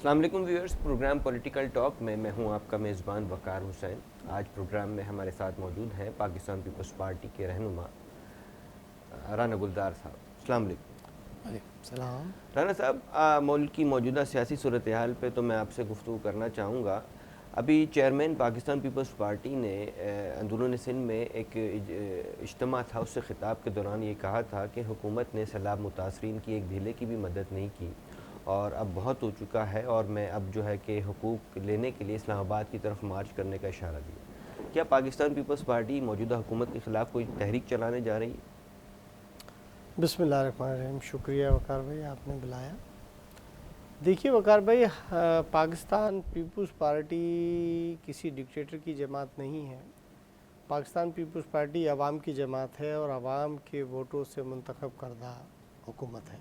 अस्सलाम वालेकुम viewers. Programme political talk में मैं हूं आपका मेज़बान वकार हुसैन। आज प्रोग्राम में हमारे साथ मौजूद हैं पाकिस्तान पीपल्स पार्टी के रहनुमा राना गुलजार साहब। अस्सलाम वालेकुम। सलाम। राना साहब, मुल्क की मौजूदा सियासी सूरत हाल पे तो मैं आपसे गुफ्तगू करना चाहूँगा। अभी चेयरमैन पाकिस्तान पीपल्स पार्टी ने अंदरूनी सिंध में एक इज्तिमा था, उससे ख़िताब के दौरान ये कहा था कि हुकूमत ने सैलाब मुतासरीन की एक ढीले की भी मदद नहीं की और अब बहुत हो चुका है और मैं अब जो है कि हुकूक लेने के लिए इस्लामाबाद की तरफ मार्च करने का इशारा दिया। क्या पाकिस्तान पीपल्स पार्टी मौजूदा हुकूमत के ख़िलाफ़ कोई तहरीक चलाने जा रही है? बिस्मिल्लाहिर्रहमानिर्रहीम। शुक्रिया वकार भाई, आपने बुलाया। देखिए वकार भाई, पाकिस्तान पीपल्स पार्टी किसी डिक्टेटर की जमात नहीं है। पाकिस्तान पीपल्स पार्टी अवाम की जमात है और अवाम के वोटों से मुंतखब करदा हुकूमत है।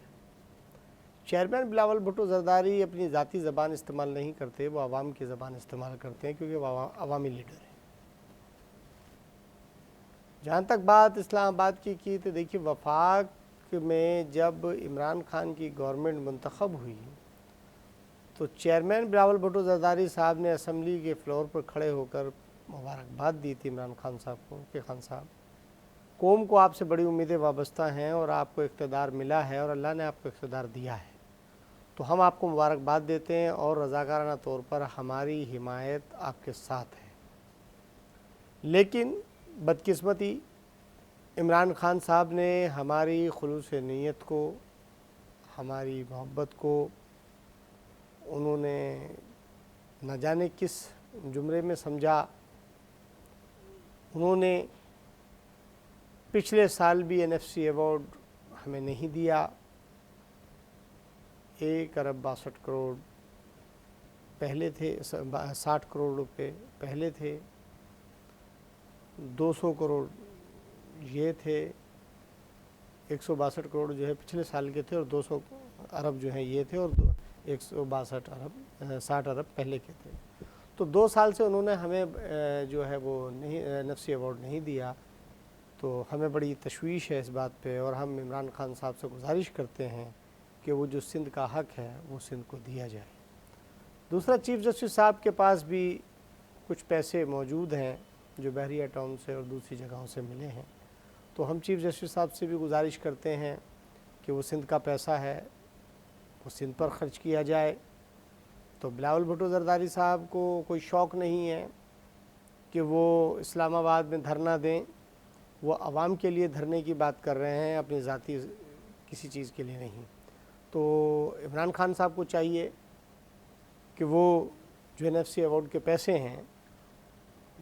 चेयरमैन बिलावल भुट्टो जरदारी अपनी ज़ाती ज़बान इस्तेमाल नहीं करते, वो अवाम की ज़बान इस्तेमाल करते हैं क्योंकि वो अवामी लीडर हैं। जहाँ तक बात इस्लामाबाद की तो देखिए, वफाक में जब इमरान खान की गवर्नमेंट मुंतखब हुई तो चेयरमैन बिलावल भुट्टो जरदारी साहब ने असम्बली के फ्लोर पर खड़े होकर मुबारकबाद दी थी इमरान खान साहब को कि खान साहब, कौम को आपसे बड़ी उम्मीदें वाबस्ता हैं और आपको इक़्तिदार मिला है और अल्लाह ने आपको इक़्तिदार दिया है, तो हम आपको मुबारकबाद देते हैं और रज़ाकाराना तौर पर हमारी हिमायत आपके साथ है। लेकिन बदकिस्मती इमरान खान साहब ने हमारी खुलूस नीयत को, हमारी मोहब्बत को उन्होंने न जाने किस जुमरे में समझा। उन्होंने पिछले साल भी NFC अवार्ड हमें नहीं दिया। 1 अरब 62 करोड़ पहले थे, 60 करोड़ रुपए पहले थे, 200 करोड़ ये थे, 162 करोड़ जो है पिछले साल के थे और 200 अरब जो हैं ये थे और 162 अरब 60 अरब पहले के थे। तो 2 साल से उन्होंने हमें जो है वो नहीं NFC अवार्ड नहीं दिया, तो हमें बड़ी तशवीश है इस बात पे और हम इमरान खान साहब से गुजारिश करते हैं कि वो जो सिंध का हक़ है वो सिंध को दिया जाए। दूसरा, चीफ़ जस्टिस साहब के पास भी कुछ पैसे मौजूद हैं जो बहरिया टाउन से और दूसरी जगहों से मिले हैं, तो हम चीफ़ जस्टिस साहब से भी गुजारिश करते हैं कि वो सिंध का पैसा है वो सिंध पर ख़र्च किया जाए। तो बिलावल भुट्टो जरदारी साहब को कोई शौक़ नहीं है कि वो इस्लामाबाद में धरना दें, वो आवाम के लिए धरने की बात कर रहे हैं, अपनी ज़ाती किसी चीज़ के लिए नहीं। तो इमरान खान साहब को चाहिए कि वो जो NFC अवार्ड के पैसे हैं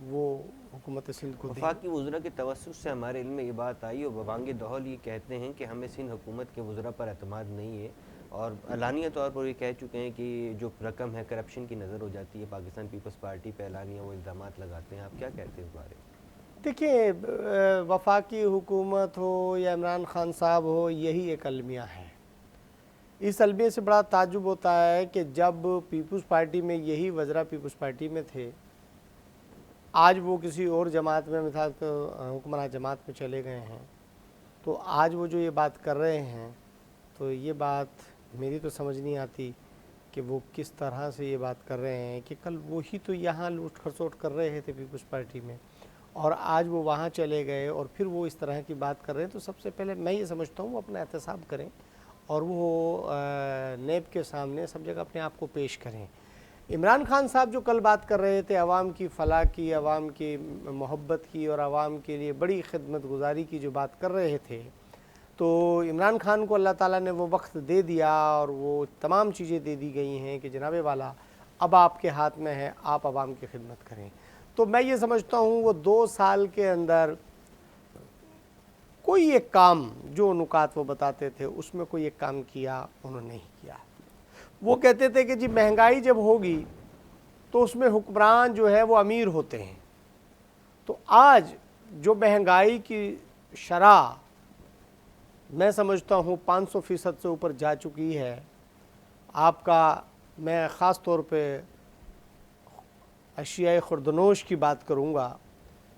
वो हुकूमत सिंध को दें। वफाकी वज़रा के तवस्सुस से हमारे इल्म में ये बात आई और बबांगे दहल ये कहते हैं कि हमें सिंध हुकूमत के वज़रा पर एतमाद नहीं है और अलानिया तौर पर ये कह चुके हैं कि जो रकम है करप्शन की नज़र हो जाती है। पाकिस्तान पीपल्स पार्टी पे अलानिया वो इल्ज़ामात लगाते हैं। आप क्या कहते हैं इस बारे में? देखिए, वफाकी हुकूमत हो या इमरान खान साहब हो, यही एक अलमिया है। इस अलमिया से बड़ा ताज्जुब होता है कि जब पीपल्स पार्टी में यही वज़रा पीपल्स पार्टी में थे, आज वो किसी और जमात में, मिसाल तो हुक्मरान जमात में चले गए हैं, तो आज वो जो ये बात कर रहे हैं, तो ये बात मेरी तो समझ नहीं आती कि वो किस तरह से ये बात कर रहे हैं कि कल वही तो यहाँ लूट खरसोट कर रहे थे पीपल्स पार्टी में और आज वो वहाँ चले गए और फिर वो इस तरह की बात कर रहे हैं। तो सबसे पहले मैं ये समझता हूँ वो अपना एहतसाब करें और वो नेब के सामने सब जगह अपने आप को पेश करें। इमरान खान साहब जो कल बात कर रहे थे अवाम की फ़लाह की, अवाम की मोहब्बत की और अवाम के लिए बड़ी खिदमत गुजारी की जो बात कर रहे थे, तो इमरान खान को अल्लाह ताला ने वो वक्त दे दिया और वो तमाम चीज़ें दे दी गई हैं कि जनाब वाला अब आपके हाथ में है, आप अवाम की खिदमत करें। तो मैं ये समझता हूँ वो 2 साल के अंदर कोई एक काम जो नुकात वो बताते थे उसमें कोई एक काम किया उन्होंने नहीं किया। वो कहते थे कि जी महंगाई जब होगी तो उसमें हुक्मरान जो है वो अमीर होते हैं। तो आज जो महंगाई की शरह मैं समझता हूँ 500% से ऊपर जा चुकी है। आपका मैं ख़ास तौर पे अशियाए खुर्दनोश की बात करूँगा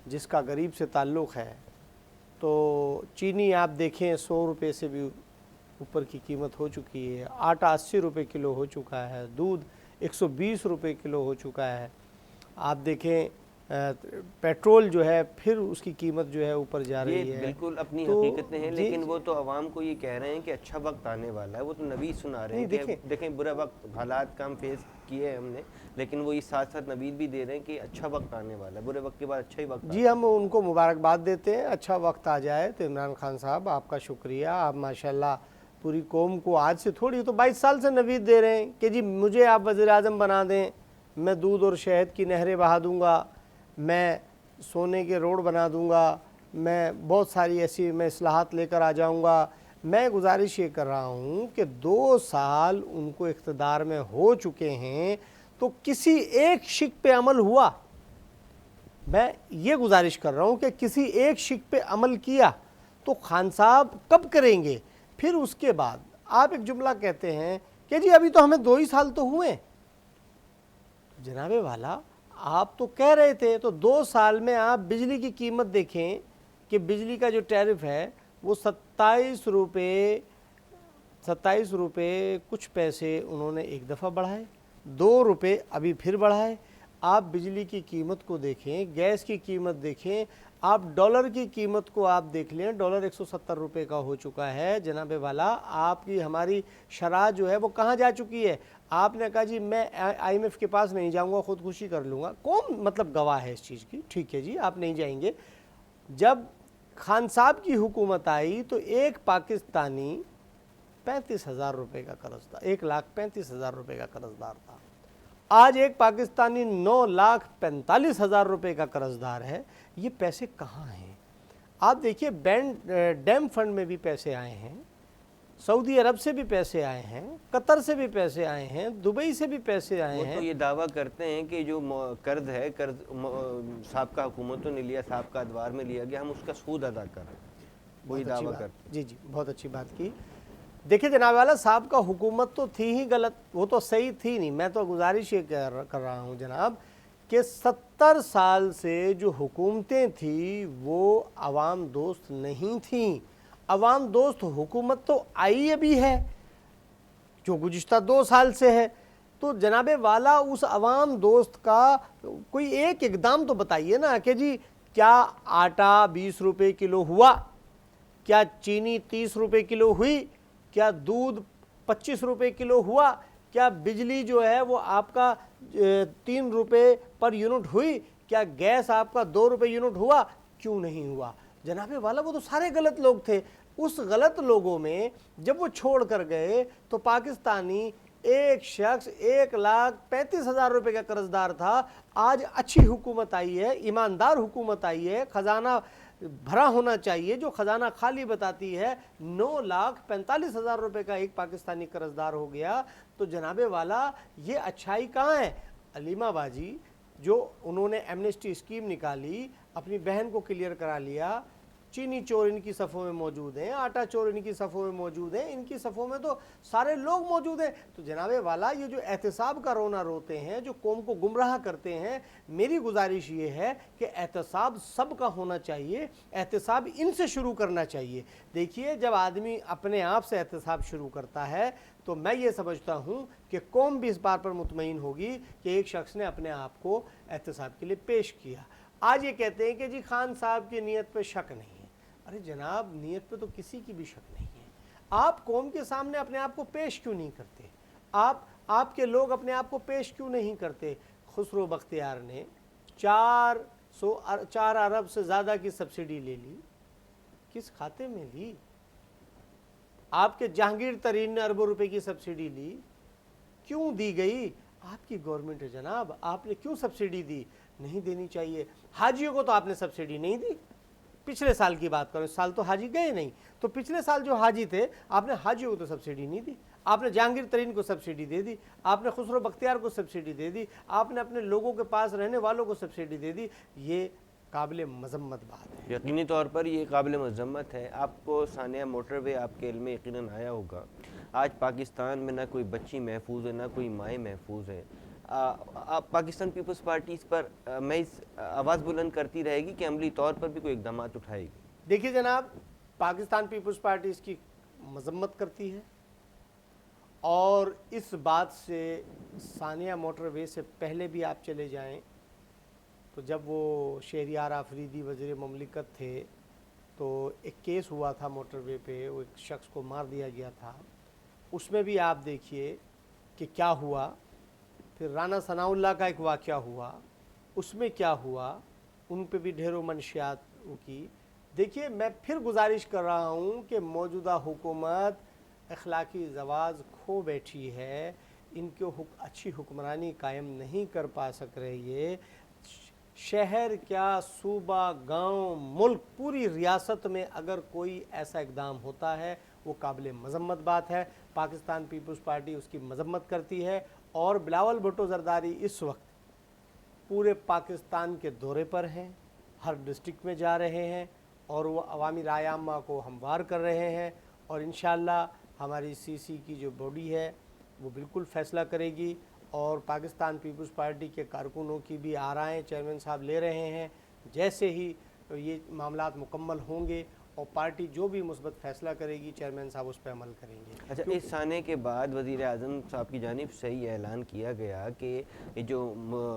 जिसका गरीब से ताल्लुक़ है, तो चीनी आप देखें 100 रुपये से भी ऊपर की कीमत हो चुकी है, आटा 80 रुपये किलो हो चुका है, दूध 120 रुपए किलो हो चुका है। आप देखें पेट्रोल जो है फिर उसकी कीमत जो है ऊपर जा रही है। बिल्कुल अपनी तो हकीकतें हैं, जी लेकिन वो तो आवाम को ये कह रहे हैं कि अच्छा वक्त आने वाला है। वो तो नवीद सुना रहे हैं नहीं, कि देखें बुरा वक्त हालात का हम फेस किए हैं हमने, लेकिन वो इस साथ साथ नवीद भी दे रहे हैं कि अच्छा वक्त आने वाला है, बुरे वक्त के बाद अच्छा ही वक्त। जी हम उनको मुबारकबाद देते हैं, अच्छा वक्त आ जाए। तो इमरान खान साहब आपका शुक्रिया, आप माशाल्लाह पूरी कौम को आज से थोड़ी तो 22 साल से नवीद दे रहे हैं कि जी मुझे आप वज़ीर आज़म बना दें, मैं दूध और शहद की नहरें बहा दूँगा, मैं सोने के रोड बना दूँगा, मैं बहुत सारी ऐसी मैं इस्लाहात लेकर आ जाऊँगा। मैं गुजारिश ये कर रहा हूँ कि 2 साल उनको इख्तिदार में हो चुके हैं, तो किसी एक शिक पे अमल हुआ? मैं ये गुजारिश कर रहा हूँ कि किसी एक शिक पे अमल किया तो खान साहब कब करेंगे? फिर उसके बाद आप एक जुमला कहते हैं कि जी अभी तो हमें 2 ही साल तो हुए। जनाबे वाला आप तो कह रहे थे, तो 2 साल में आप बिजली की कीमत देखें कि बिजली का जो टैरिफ है वो 27 रुपये कुछ पैसे उन्होंने एक दफ़ा बढ़ाए, 2 रुपये अभी फिर बढ़ाए। आप बिजली की कीमत को देखें, गैस की कीमत देखें, आप डॉलर की कीमत को आप देख लें, डॉलर 170 रुपये का हो चुका है। जनाबे वाला आपकी हमारी शरह जो है वो कहाँ जा चुकी है? आपने कहा जी मैं IMF के पास नहीं जाऊंगा, ख़ुदकुशी कर लूँगा। कौन मतलब गवाह है इस चीज़ की? ठीक है जी, आप नहीं जाएंगे। जब खान साहब की हुकूमत आई तो एक पाकिस्तानी 35,000 रुपये का कर्ज था, 1,35,000 रुपये का कर्जदार था। आज एक पाकिस्तानी 9,45,000 रुपये का कर्जदार है। ये पैसे कहाँ हैं? आप देखिए डैम फंड में भी पैसे आए हैं, सऊदी अरब से भी पैसे आए हैं, कतर से भी पैसे आए हैं, दुबई से भी पैसे आए हैं। वो तो ये दावा करते हैं कि जो कर्ज है, कर्ज साबका हुकूमतों ने लिया, साबका अदवार में लिया गया, हम उसका सूद अदा कर रहे हैं, वही दावा करते हैं। जी जी, बहुत अच्छी बात की। देखिए जनाब वाला साहब का हुकूमत तो थी ही गलत, वो तो सही थी नहीं। मैं तो गुजारिश ये कर रहा हूँ जनाब कि 70 साल से जो हुकूमतें थी वो अवाम दोस्त नहीं थीं। अवाम दोस्त हुकूमत तो आई अभी है जो गुज़िश्ता 2 साल से है। तो जनाबे वाला उस अवाम दोस्त का कोई एक इकदाम तो बताइए ना कि जी क्या आटा 20 रुपये किलो हुआ, क्या चीनी 30 रुपये किलो हुई, क्या दूध 25 रुपये किलो हुआ, क्या बिजली जो है वो आपका 3 रुपये पर यूनिट हुई, क्या गैस आपका 2 रुपये यूनिट हुआ? क्यों नहीं हुआ? जनाबे वाला वो तो सारे गलत लोग थे। उस गलत लोगों में जब वो छोड़ कर गए तो पाकिस्तानी एक शख्स 1,35,000 रुपये का कर्जदार था। आज अच्छी हुकूमत आई है, ईमानदार हुकूमत आई है, ख़जाना भरा होना चाहिए, जो ख़जाना खाली बताती है। 9,45,000 रुपये का एक पाकिस्तानी कर्जदार हो गया। तो जनाबे वाला ये अच्छाई कहाँ है? अलीमा बाजी जो उन्होंने एमनेस्टी स्कीम निकाली, अपनी बहन को क्लियर करा लिया, चीनी चोर इनकी सफ़ों में मौजूद हैं, आटा चोर इनकी सफ़ों में मौजूद हैं, इनकी सफ़ों में तो सारे लोग मौजूद हैं। तो जनाबे वाला ये जो एहतसाब का रोना रोते हैं, जो कौम को गुमराह करते हैं, मेरी गुजारिश ये है कि एहतसाब सब का होना चाहिए, एहतसाब इनसे शुरू करना चाहिए। देखिए जब आदमी अपने आप से एहतसाब शुरू करता है तो मैं ये समझता हूँ कि कौम भी इस बात पर मुतमईन होगी कि एक शख्स ने अपने आप को एहतसाब के लिए पेश किया। आज ये कहते हैं कि जी खान साहब की नीयत पे शक नहीं है। अरे जनाब, नीयत पे तो किसी की भी शक नहीं है। आप कौम के सामने अपने आप को पेश क्यों नहीं करते? आपके लोग अपने आप को पेश क्यों नहीं करते? खुसरो बख्तियार ने 4 अरब से ज़्यादा की सब्सिडी ले ली, किस खाते में ली? आपके जहांगीर तरीन ने अरबों रुपए की सब्सिडी ली, क्यों दी गई? आपकी गवर्नमेंट है जनाब, आपने क्यों सब्सिडी दी? नहीं देनी चाहिए। हाजियों को तो आपने सब्सिडी नहीं दी। पिछले साल की बात करो, इस साल तो हाजी गए नहीं, तो पिछले साल जो हाजी थे आपने हाजियों को तो सब्सिडी नहीं दी। आपने जहांगीर तरीन को सब्सिडी दे दी, आपने खुसरो बख्तियार को सब्सिडी दे दी, आपने अपने लोगों के पास रहने वालों को सब्सिडी दे दी। ये काबिल मजम्मत बात है। यकीनी तौर पर ये काबिल मजम्मत है। आपको सानिया मोटरवे आपके इल्म में यकीनन आया होगा, आज पाकिस्तान में ना कोई बच्ची महफूज है, ना कोई माएँ महफूज है। पाकिस्तान पीपल्स पार्टी इस पर मैं इस आवाज़ बुलंद करती रहेगी कि अमली तौर पर भी कोई इक़दाम उठाएगी। देखिए जनाब, पाकिस्तान पीपल्स पार्टी इसकी मजम्मत करती है اور اس بات سے ثانیہ موٹر وے سے پہلے بھی آپ چلے جائیں تو جب وہ شہریار آفریدی وزیر مملکت تھے تو ایک کیس ہوا تھا موٹر وے پہ، وہ ایک شخص کو مار دیا گیا تھا، اس میں بھی آپ دیکھیے کہ کیا ہوا۔ پھر رانا ثناء اللہ کا ایک واقعہ ہوا، اس میں کیا ہوا، ان پہ بھی ڈھیروں منشیات کی۔ دیکھیے میں پھر گزارش کر رہا ہوں کہ موجودہ حکومت اخلاقی زواج کھو بیٹھی ہے، ان کو اچھی حکمرانی قائم نہیں کر پا سک رہی ہے۔ شہر کیا، صوبہ، گاؤں، ملک، پوری ریاست میں اگر کوئی ایسا اقدام ہوتا ہے وہ قابل مذمت بات ہے۔ پاکستان پیپلز پارٹی اس کی مذمت کرتی ہے، اور بلاول بھٹو زرداری اس وقت پورے پاکستان کے دورے پر ہیں، ہر ڈسٹرکٹ میں جا رہے ہیں، اور وہ عوامی رائے عامہ کو ہموار کر رہے ہیں، اور انشاءاللہ ہماری سی سی کی جو باڈی ہے وہ بالکل فیصلہ کرے گی، اور پاکستان پیپلز پارٹی کے کارکنوں کی بھی آرائیں چیئرمین صاحب لے رہے ہیں۔ جیسے ہی یہ معاملات مکمل ہوں گے اور پارٹی جو بھی مثبت فیصلہ کرے گی چیئرمین صاحب اس پہ عمل کریں گے۔ اچھا، اس سانے کے بعد وزیر اعظم صاحب کی جانب سے یہ اعلان کیا گیا کہ یہ جو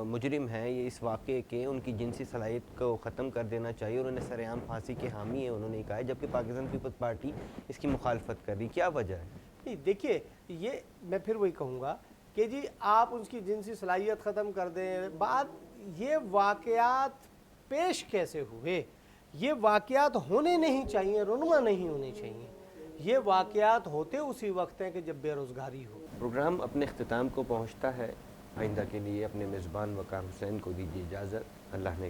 مجرم ہیں یہ اس واقعے کے ان کی جنسی صلاحیت کو ختم کر دینا چاہیے، اور انہیں سر عام پھانسی کے حامی ہیں انہوں نے کہا ہے، جبکہ پاکستان پیپلز پارٹی اس کی مخالفت کر رہی، کیا وجہ ہے؟ نہیں دیکھیے، یہ میں پھر وہی کہوں گا کہ جی آپ اس کی جنسی صلاحیت ختم کر دیں، بات یہ واقعات پیش کیسے ہوئے؟ یہ واقعات ہونے نہیں چاہیے، رونما نہیں ہونے چاہیے۔ یہ واقعات ہوتے اسی وقت ہیں کہ جب بے روزگاری ہو۔ پروگرام اپنے اختتام کو پہنچتا ہے، آئندہ کے لیے اپنے میزبان وقار حسین کو دیجیے اجازت۔ اللہ نے